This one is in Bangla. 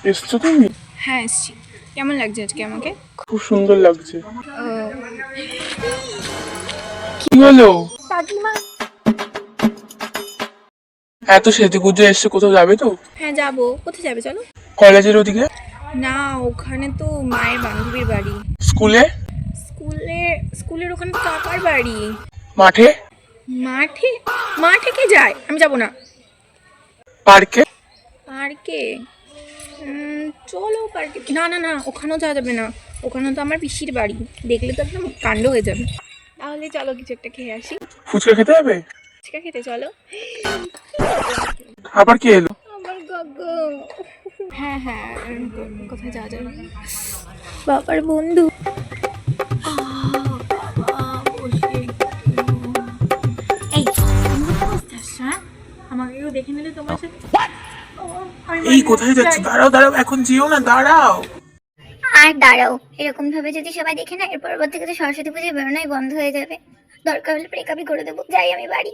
এসছো তুমি? হ্যাঁ এসছি। কেমন লাগছে আজকে আমাকে? খুব সুন্দর লাগছে। ও, কি হলো? কাকিমা। এত সেজেগুজে এসছো, কোথাও যাবে তো? হ্যাঁ যাবো। কোথায় যাবে চলো? কলেজের ওদিকে? না, ওখানে তো মায়ের বান্ধবীর বাড়ি। স্কুলে? স্কুলে? স্কুলের ওখানে তো কাকার বাড়ি। মাঠে? মাঠে? মাঠে কে যায়? আমি যাব না। পার্কে? পার্কে? চলো পার্কে। না না না, ওখানেও যাওয়া যাবে না। ওখানে তো আমার পিসির বাড়ি। দেখলে তো একদম কাণ্ড হয়ে যাবে। তাহলে চলো কিছু একটা খেয়ে আসি। ফুচকা খেতে হবে? ফুচকা খেতে চলো। আবার কি এলো? আমার গগো। হ্যাঁ হ্যাঁ, কোথায় যাওয়া যাবে? বাবার বন্ধু। এই তুমি কোথায় বসতে আসছো? হ্যাঁ, আমাকে কেউ দেখে নিলে তোমার সাথে। এই কোথায় যাচ্ছ? দাঁড়াও দাঁড়াও, এখন যেও না, দাঁড়াও। আর দাঁড়াও, এরকম ভাবে যদি সবাই দেখে না, এর পরবর্তীতে সরস্বতী পুজোয় বেরোনোই বন্ধ হয়ে যাবে। দরকার হলে ব্রেকআপই করে দেবো। যাই আমি বাড়ি।